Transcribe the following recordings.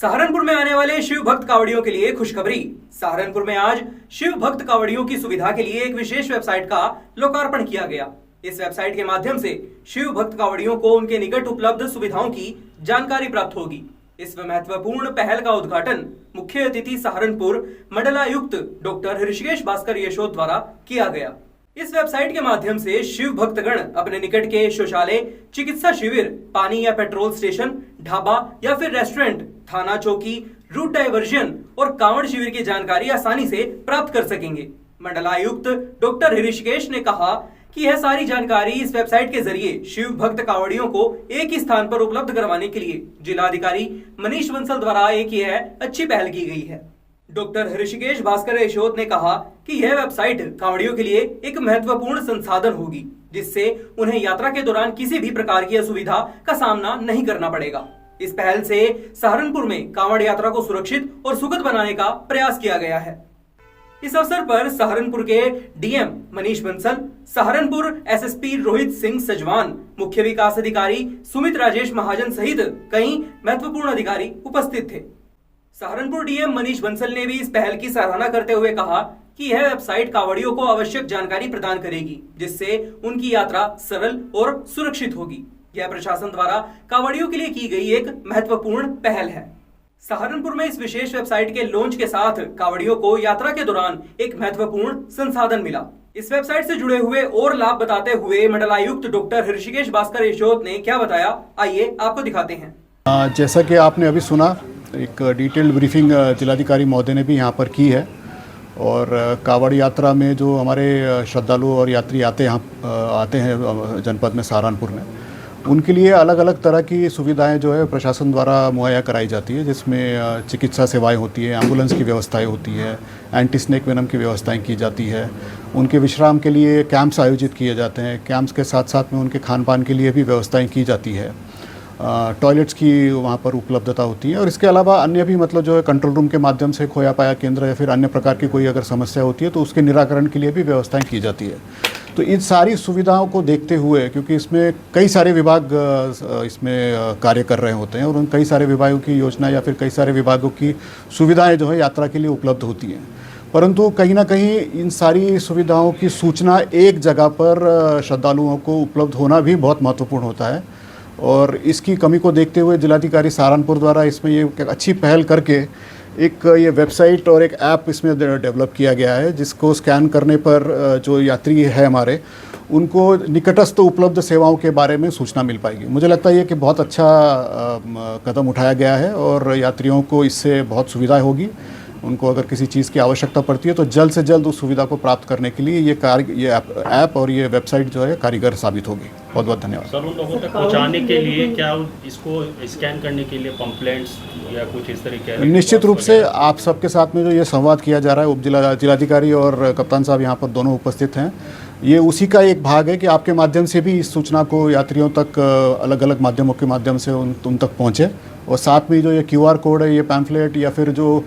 सहारनपुर में आने वाले शिव भक्त कांवड़ियों के लिए खुशखबरी। सहारनपुर में आज शिव भक्त कांवड़ियों की सुविधा के लिए एक विशेष वेबसाइट का लोकार्पण किया गया। इस वेबसाइट के माध्यम से शिव भक्त कांवड़ियों को उनके निकट उपलब्ध सुविधाओं की जानकारी प्राप्त होगी। इस महत्वपूर्ण पहल का उद्घाटन मुख्य अतिथि सहारनपुर मंडलायुक्त डॉक्टर ऋषिकेश भास्कर यशोद द्वारा किया गया। इस वेबसाइट के माध्यम से शिव भक्तगण अपने निकट के शौचालय, चिकित्सा शिविर, पानी या पेट्रोल स्टेशन, ढाबा या फिर रेस्टोरेंट, थाना चौकी, रूट डायवर्जन और कांवड़ शिविर की जानकारी आसानी से प्राप्त कर सकेंगे। मंडलायुक्त डॉक्टर ऋषिकेश ने कहा कि यह सारी जानकारी इस वेबसाइट के जरिए शिव भक्त कांवड़ियों को एक ही स्थान पर उपलब्ध करवाने के लिए जिलाधिकारी मनीष बंसल द्वारा एक यह अच्छी पहल की गई है। डॉक्टर ऋषिकेश भास्कर यशोद ने कहा कि यह वेबसाइट कांवड़ियों के लिए एक महत्वपूर्ण संसाधन होगी, जिससे उन्हें यात्रा के दौरान किसी भी प्रकार की असुविधा का सामना नहीं करना पड़ेगा। इस पहल से सहारनपुर में कांवड़ यात्रा को सुरक्षित और सुखद बनाने का प्रयास किया गया है। इस अवसर पर सहारनपुर के डीएम मनीष बंसल, सहारनपुर एसएसपी रोहित सिंह सजवान, मुख्य विकास अधिकारी सुमित राजेश महाजन सहित कई महत्वपूर्ण अधिकारी उपस्थित थे। सहारनपुर डीएम मनीष बंसल ने भी इस पहल की सराहना करते हुए कहा कि यह वेबसाइट कांवड़ियों को आवश्यक जानकारी प्रदान करेगी, जिससे उनकी यात्रा सरल और सुरक्षित होगी। यह प्रशासन द्वारा कांवड़ियों के लिए की गई एक महत्वपूर्ण पहल है। सहारनपुर में इस विशेष वेबसाइट के लॉन्च के साथ कांवड़ियों को यात्रा के दौरान एक महत्वपूर्ण संसाधन मिला। इस वेबसाइट से जुड़े हुए और लाभ बताते हुए मंडलायुक्त डॉक्टर ऋषिकेश भास्कर यशोद ने क्या बताया, आइए आपको दिखाते हैं। जैसा कि आपने अभी सुना, एक डिटेल्ड ब्रीफिंग जिलाधिकारी महोदय ने भी यहाँ पर की है और कांवड़ यात्रा में जो हमारे श्रद्धालु और यात्री आते हैं जनपद में सहारनपुर में, उनके लिए अलग अलग तरह की सुविधाएं जो है प्रशासन द्वारा मुहैया कराई जाती है, जिसमें चिकित्सा सेवाएं होती है, एम्बुलेंस की व्यवस्थाएं होती है, एंटी स्नेक वेनम की व्यवस्थाएं की जाती है। उनके विश्राम के लिए कैंप्स आयोजित किए जाते हैं। कैंप्स के साथ साथ में उनके खान पान के लिए भी व्यवस्थाएं की जाती है। टॉयलेट्स की वहाँ पर उपलब्धता होती है और इसके अलावा अन्य भी मतलब जो है कंट्रोल रूम के माध्यम से खोया पाया केंद्र या फिर अन्य प्रकार की कोई अगर समस्या होती है तो उसके निराकरण के लिए भी व्यवस्थाएं की जाती है। तो इन सारी सुविधाओं को देखते हुए, क्योंकि इसमें कई सारे विभाग इसमें कार्य कर रहे होते हैं और उन कई सारे विभागों की योजना या फिर कई सारे विभागों की सुविधाएं जो है यात्रा के लिए उपलब्ध होती हैं, परंतु कहीं ना कहीं इन सारी सुविधाओं की सूचना एक जगह पर श्रद्धालुओं को उपलब्ध होना भी बहुत महत्वपूर्ण होता है। और इसकी कमी को देखते हुए जिलाधिकारी सहारनपुर द्वारा इसमें ये एक अच्छी पहल करके एक ये वेबसाइट और एक ऐप इसमें डेवलप किया गया है, जिसको स्कैन करने पर जो यात्री है हमारे, उनको निकटस्थ उपलब्ध सेवाओं के बारे में सूचना मिल पाएगी। मुझे लगता है ये कि बहुत अच्छा कदम उठाया गया है और यात्रियों को इससे बहुत सुविधा होगी। उनको अगर किसी चीज़ की आवश्यकता पड़ती है तो जल्द से जल्द उस सुविधा को प्राप्त करने के लिए ये ऐप और ये वेबसाइट जो है कारीगर साबित होगी। बहुत बहुत धन्यवाद। सर, उन लोगों तक पहुंचाने के लिए क्या इसको स्कैन करने के लिए पंपलेट्स या कुछ इस तरीके? निश्चित रूप से आप सबके साथ में जो ये संवाद किया जा रहा है, जिलाधिकारी और कप्तान साहब यहाँ पर दोनों उपस्थित हैं, ये उसी का एक भाग है कि आपके माध्यम से भी इस सूचना को यात्रियों तक अलग अलग माध्यमों के माध्यम से उन तक पहुँचे और साथ में जो ये QR कोड है, ये पैम्फलेट या फिर जो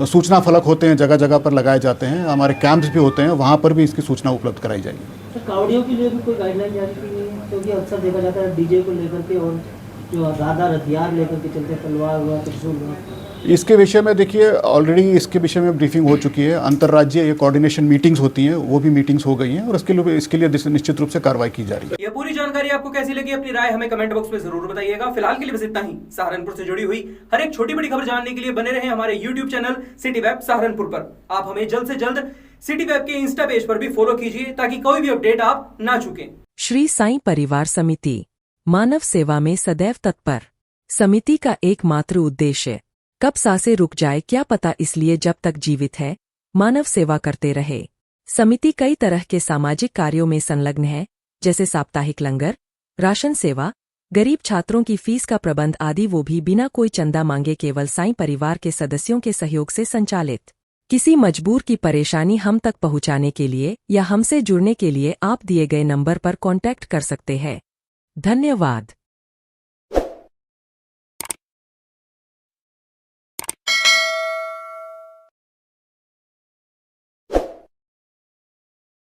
सूचना फलक होते हैं जगह जगह पर लगाए जाते हैं, हमारे कैंप्स भी होते हैं, वहाँ पर भी इसकी सूचना उपलब्ध कराई जाएगी। तो कांवड़ियों के लिए भी कोई गाइडलाइन जारी की गई है? क्योंकि अक्सर देखा जाता है डीजे को लेकर के और जो ज़्यादा हथियार लेकर के चलते, तलवार हुआ, त्रिशूल हुआ। इसके विषय में देखिए ऑलरेडी इसके विषय में ब्रीफिंग हो चुकी है। अंतर्राज्यीय ये कोऑर्डिनेशन मीटिंग्स होती हैं, वो भी मीटिंग्स हो गई हैं और इसके लिए निश्चित रूप से कार्रवाई की जा रही है। यह पूरी जानकारी आपको कैसी लगी, अपनी राय हमें कमेंट बॉक्स में जरूर बताइएगा। फिलहाल के लिए बस इतना ही। सहारनपुर से जुड़ी हुई हर एक छोटी बड़ी खबर जानने के लिए बने रहे हमारे YouTube channel city web Saharanpur पर। आप हमें जल्द से जल्द सिटी वेब के इंस्टा पेज पर भी फॉलो कीजिए ताकि कोई भी अपडेट आप ना चुकें। श्री साईं परिवार समिति मानव सेवा में सदैव तत्पर। समिति का एकमात्र उद्देश्य कब सांसें रुक जाए क्या पता, इसलिए जब तक जीवित है मानव सेवा करते रहे। समिति कई तरह के सामाजिक कार्यों में संलग्न है, जैसे साप्ताहिक लंगर, राशन सेवा, गरीब छात्रों की फीस का प्रबंध आदि, वो भी बिना कोई चंदा मांगे केवल साईं परिवार के सदस्यों के सहयोग से संचालित। किसी मजबूर की परेशानी हम तक पहुंचाने के लिए या हमसे जुड़ने के लिए आप दिए गए नंबर पर कांटेक्ट कर सकते हैं। धन्यवाद।